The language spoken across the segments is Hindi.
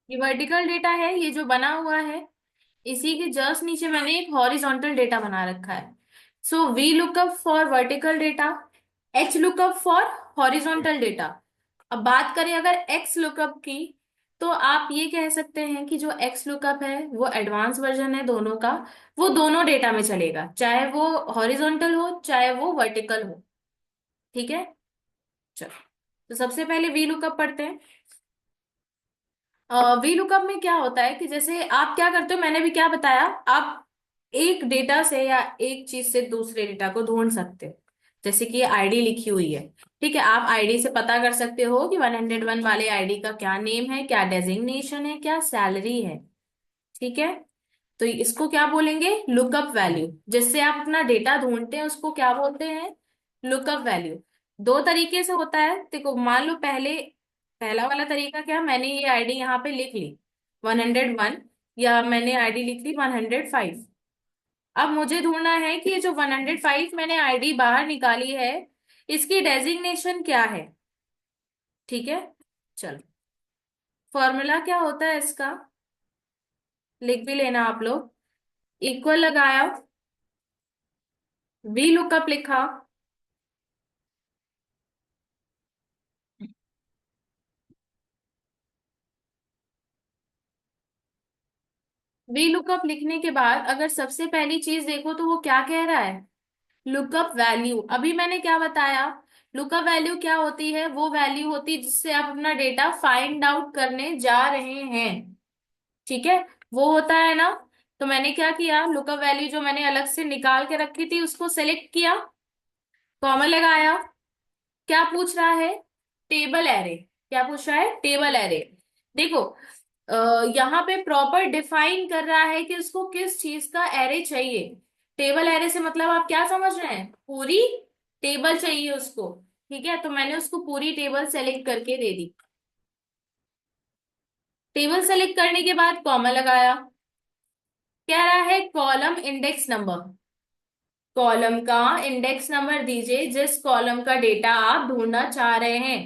ये वर्टिकल डेटा है, ये जो बना हुआ है, इसी के जस्ट नीचे मैंने एक हॉरिजॉन्टल डेटा बना रखा है। So V lookup for vertical data, H lookup for horizontal data. अब बात करें अगर एक्स लुकअप की, तो आप ये कह सकते हैं कि जो एक्स लुकअप है वो एडवांस वर्जन है दोनों का। वो दोनों डेटा में चलेगा, चाहे वो हॉरिजॉन्टल हो चाहे वो वर्टिकल हो। ठीक है, चलो। तो सबसे पहले वी लुकअप पढ़ते हैं। वी लुकअप में क्या होता है कि जैसे आप क्या करते हो, मैंने भी क्या बताया, आप एक डेटा से या एक चीज से दूसरे डेटा को ढूंढ सकते हो। जैसे कि आईडी लिखी हुई है, ठीक है, आप आईडी से पता कर सकते हो कि 101 वाले आईडी का क्या नेम है, क्या डेजिग्नेशन है, क्या सैलरी है। ठीक है, तो इसको क्या बोलेंगे, लुकअप वैल्यू। जिससे आप अपना डेटा ढूंढते हैं उसको क्या बोलते हैं, लुकअप वैल्यू। दो तरीके से होता है, देखो मान लो पहले, पहला वाला तरीका क्या, मैंने ये आईडी यहाँ पे लिख ली 101, या मैंने आईडी लिख ली 105। अब मुझे ढूंढना है कि ये जो 105 मैंने आईडी बाहर निकाली है, इसकी डेजिग्नेशन क्या है। ठीक है, चलो। फॉर्मूला क्या होता है इसका, लिख भी लेना आप लोग। इक्वल लगाया, वी लुकअप लिखा, वी लुकअप लिखने के बाद अगर सबसे पहली चीज देखो तो वो क्या कह रहा है, लुकअप वैल्यू। अभी मैंने क्या बताया, लुकअप वैल्यू क्या होती है, वो वैल्यू होती है जिससे आप अपना डेटा फाइंड आउट करने जा रहे हैं। ठीक है, वो होता है ना। तो मैंने क्या किया, लुकअप वैल्यू जो मैंने अलग से निकाल के रखी थी उसको सेलेक्ट किया, कॉमा लगाया। क्या पूछ रहा है, टेबल एरे। क्या पूछ रहा है, टेबल एरे। देखो, यहाँ पे प्रॉपर डिफाइन कर रहा है कि उसको किस चीज का एरे चाहिए। टेबल एरे से मतलब आप क्या समझ रहे हैं, पूरी टेबल चाहिए उसको। ठीक है, तो मैंने उसको पूरी टेबल सेलेक्ट करके दे दी। टेबल सेलेक्ट करने के बाद कॉमा लगाया। कह रहा है कॉलम इंडेक्स नंबर, कॉलम का इंडेक्स नंबर दीजिए जिस कॉलम का डेटा आप ढूंढना चाह रहे हैं,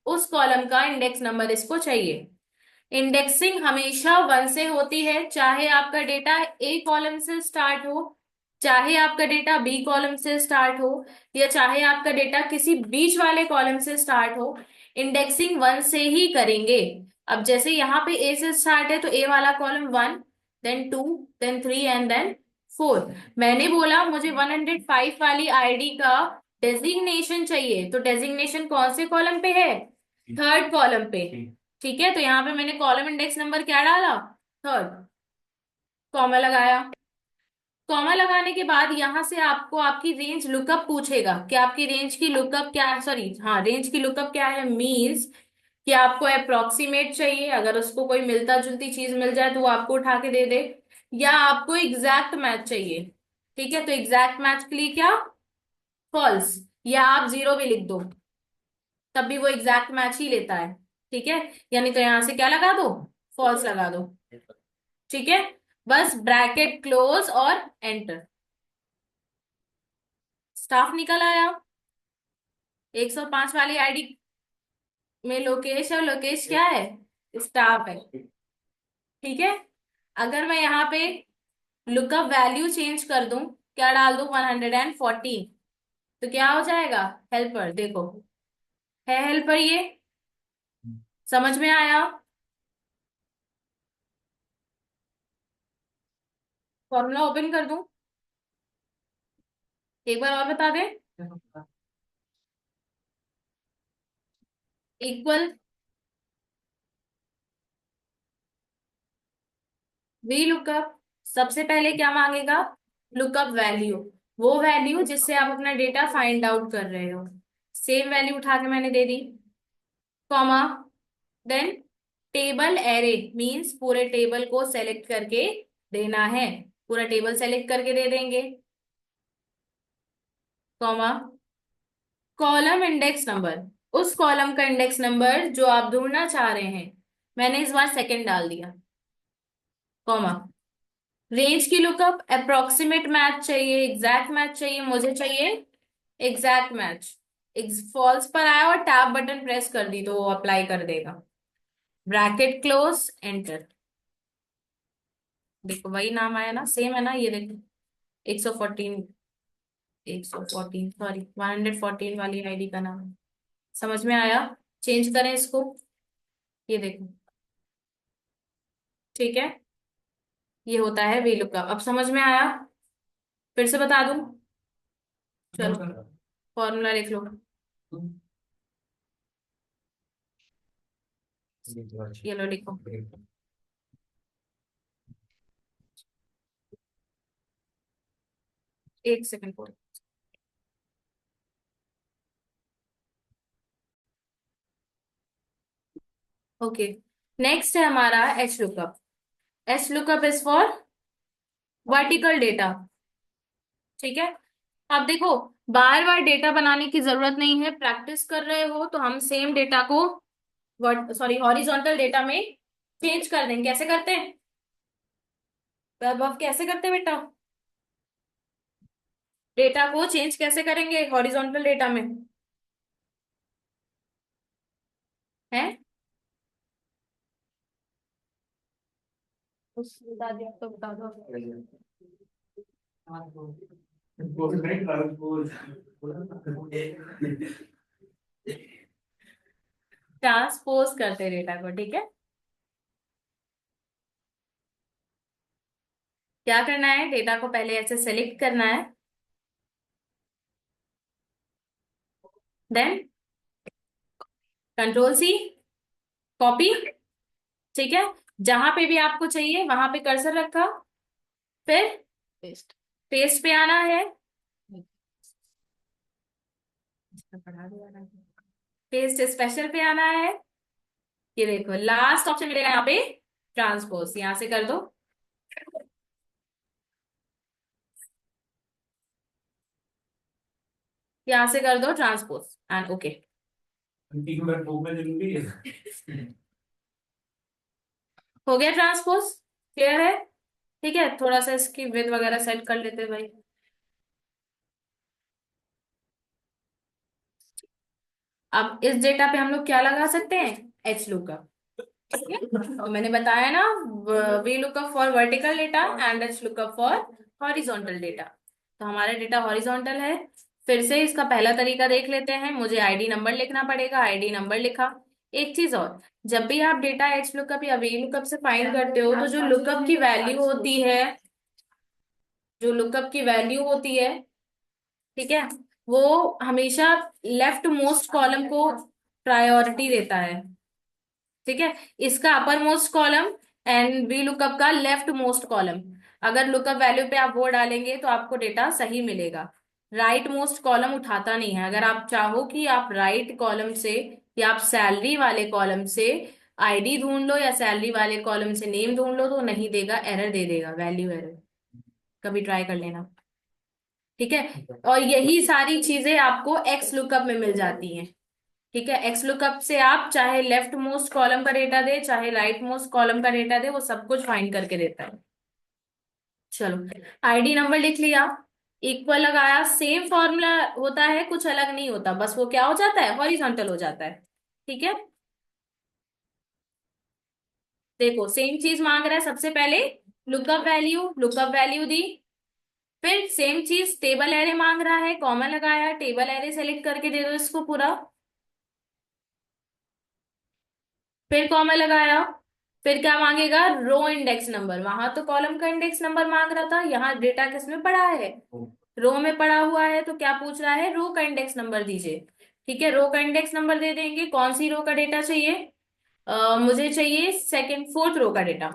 उस कॉलम का इंडेक्स नंबर इसको चाहिए। इंडेक्सिंग हमेशा वन से होती है, चाहे आपका डेटा ए कॉलम से स्टार्ट हो, चाहे आपका डेटा बी कॉलम से स्टार्ट हो, या चाहे आपका डेटा किसी बीच वाले कॉलम से स्टार्ट हो, इंडेक्सिंग वन से ही करेंगे। अब जैसे यहाँ पे ए से स्टार्ट है तो ए वाला column one, then two, then three and then four. मैंने बोला मुझे 105 वाली आईडी का डेजिग्नेशन चाहिए, तो डेजिग्नेशन कौन से कॉलम पे है, थर्ड कॉलम पे। ठीक है, तो यहाँ पे मैंने कॉलम इंडेक्स नंबर क्या डाला, थर्ड, कॉमा लगाया। कॉमा लगाने के बाद यहाँ से आपको आपकी रेंज लुकअप पूछेगा कि आपकी रेंज की लुकअप क्या है, सॉरी हाँ, रेंज की लुकअप क्या है, मीन्स कि आपको अप्रोक्सीमेट चाहिए, अगर उसको कोई मिलता जुलती चीज मिल जाए तो वो आपको उठा के दे दे, या आपको एग्जैक्ट मैच चाहिए। ठीक है, तो एग्जैक्ट मैच के लिए क्या, फॉल्स, या आप जीरो भी लिख दो तब भी वो एग्जैक्ट मैच ही लेता है। ठीक है, यानी तो यहां से क्या लगा दो, फॉल्स लगा दो। ठीक है, बस ब्रैकेट क्लोज और एंटर। स्टाफ निकल आया, 105 वाली आईडी में लोकेश, और लोकेश क्या है, स्टाफ है। ठीक है, अगर मैं यहाँ पे लुकअप वैल्यू चेंज कर दूं, क्या डाल दूं, 114, तो क्या हो जाएगा, हेल्पर। देखो, है हेल्पर, ये समझ में आया। फॉर्मूला ओपन कर दूं, एक बार और बता दे। इक्वल, वी लुकअप, सबसे पहले क्या मांगेगा, लुकअप वैल्यू, वो वैल्यू जिससे आप अपना डेटा फाइंड आउट कर रहे हो। सेम वैल्यू उठा के मैंने दे दी, comma, then table array, means पूरे टेबल को सेलेक्ट करके देना है, पूरा टेबल सेलेक्ट करके दे देंगे, कॉमा, कॉलम इंडेक्स नंबर, उस कॉलम का इंडेक्स नंबर जो आप ढूंढना चाह रहे हैं, मैंने इस बार सेकंड डाल दिया, कॉमा। रेंज की लुकअप, अप्रोक्सीमेट मैच चाहिए, एग्जैक्ट मैच चाहिए, मुझे चाहिए एग्जैक्ट मैच। फॉल्स पर आया और टैब बटन प्रेस कर दी तो वो अप्लाई कर देगा। Bracket close enter. देखो वही नाम आया ना, सेम है ना, ये देखो 114, 114 सॉरी 114 वाली आईडी का नाम है। समझ में आया? चेंज करें इसको, ये देखो। ठीक है, ये होता है VLOOKUP। अब समझ में आया? फिर से बता दूं? चलो फॉर्मूला लिख लो। ये लो लिखो। एक सेकंड को। ओके, नेक्स्ट है हमारा HLOOKUP। HLOOKUP is for vertical data. ठीक है, अब देखो, बार बार डेटा बनाने की जरूरत नहीं है। प्रैक्टिस कर रहे हो तो हम सेम डेटा को वर्ट सॉरी हॉरिजॉन्टल डेटा में चेंज कर देंगे। कैसे करते हैं वैभव, कैसे करते हैं बेटा? डेटा को चेंज कैसे करेंगे हॉरिजॉन्टल डेटा में? है उस बता दिया तो बता दो। ट्रांसपोज करते डेटा को, ठीक है। क्या करना है, डेटा को पहले ऐसे सेलेक्ट करना है, देन कंट्रोल C, कॉपी। ठीक है, जहां पे भी आपको चाहिए वहां पे कर्सर रखा, फिर पेस्ट, पेस्ट पे आना है। पढ़ा दिया ना। पेस्ट स्पेशल पे आना है। ये देखो लास्ट ऑप्शन मिलेगा यहाँ पे, ट्रांसपोज, यहां से कर दो। यहां से कर दो ट्रांसपोज एंड ओके। हो गया ट्रांसपोज, क्लियर है? ठीक है, थोड़ा सा इसकी विड्थ वगैरह सेट कर लेते हैं भाई। अब इस डेटा पे हम लोग क्या लगा सकते हैं, HLOOKUP। ठीक है, तो मैंने बताया ना, VLOOKUP for vertical data and HLOOKUP for horizontal data. तो हमारा डेटा हॉरिजॉन्टल है। फिर से इसका पहला तरीका देख लेते हैं। मुझे आईडी नंबर लिखना पड़ेगा, आईडी नंबर लिखा। एक चीज और, जब भी आप डेटा HLOOKUP या VLOOKUP से फाइंड करते हो तो जो लुकअप की वैल्यू होती है, जो लुकअप की वैल्यू होती है, ठीक है, वो हमेशा लेफ्ट मोस्ट कॉलम को प्रायोरिटी देता है। ठीक है, इसका upper most column and V lookup का लेफ्ट मोस्ट कॉलम। अगर लुकअप वैल्यू पे आप वो डालेंगे तो आपको डेटा सही मिलेगा। राइट मोस्ट कॉलम उठाता नहीं है। अगर आप चाहो कि आप राइट कॉलम से या आप सैलरी वाले कॉलम से आईडी ढूंढ लो या सैलरी वाले कॉलम से नेम ढूंढ लो तो नहीं देगा, एरर दे देगा, वैल्यू एरर। कभी ट्राई कर लेना। ठीक है, और यही सारी चीजें आपको एक्स लुकअप में मिल जाती हैं। ठीक है, एक्स लुकअप से आप चाहे लेफ्ट मोस्ट कॉलम का डेटा दे चाहे राइट मोस्ट कॉलम का डेटा दे, वो सब कुछ फाइंड करके देता है। चलो, आईडी नंबर लिख लिया, इक्वल लगाया, सेम फॉर्मूला होता है, कुछ अलग नहीं होता, बस वो क्या हो जाता है, हॉरिजॉन्टल हो जाता है। ठीक है, देखो सेम चीज मांग रहा है। सबसे पहले लुकअप वैल्यू दी, फिर सेम चीज टेबल एरे मांग रहा है, कॉमा लगाया, टेबल एरे सेलेक्ट करके दे दो इसको पूरा, फिर कॉमा लगाया। फिर क्या मांगेगा, रो इंडेक्स नंबर। वहां तो कॉलम का इंडेक्स नंबर मांग रहा था, यहाँ डेटा किस में पड़ा है, रो में पड़ा हुआ है, तो क्या पूछ रहा है, रो का इंडेक्स नंबर दीजिए। ठीक है, रो का इंडेक्स नंबर दे देंगे। कौन सी रो का डेटा चाहिए? मुझे चाहिए सेकंड फोर्थ रो का डेटा।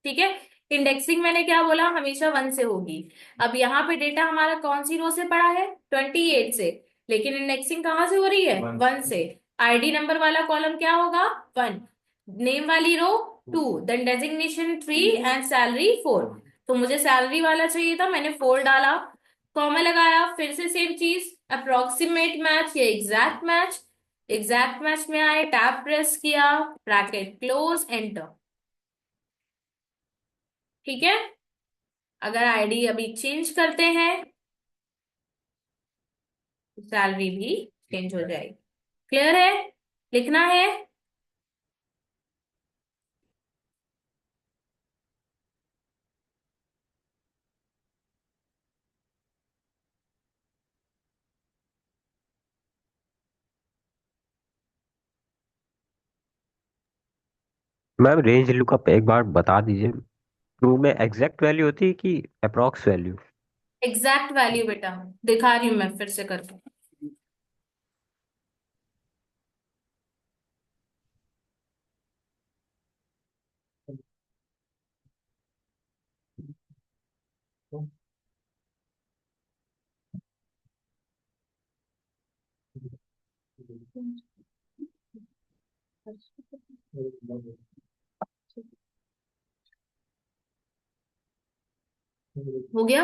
ठीक है, इंडेक्सिंग मैंने क्या बोला, हमेशा 1 से होगी। अब यहाँ पे डेटा हमारा कौन सी रो से पड़ा है, 28 से, लेकिन इंडेक्सिंग कहाँ से हो रही है, 1 से। आईडी नंबर वाला कॉलम क्या होगा, 1, नेम वाली रो 2, देन डेजिग्नेशन 3 एंड सैलरी 4। तो मुझे सैलरी वाला चाहिए था, मैंने 4 डाला, कॉमा लगाया, फिर से सेम चीज, अप्रोक्सीमेट मैच या एग्जैक्ट मैच। एग्जैक्ट मैच में आए, टैब प्रेस किया, ब्रैकेट क्लोज एंटर। ठीक है, अगर आईडी अभी चेंज करते हैं तो सैलरी भी चेंज हो जाएगी। क्लियर है? लिखना है, मैम रेंज लुकअप एक बार बता दीजिए। ट्रू में एग्जैक्ट वैल्यू होती है कि अप्रोक्स वैल्यू? एग्जैक्ट वैल्यू बेटा, दिखा रही हूँ मैं फिर से करके। हो गया।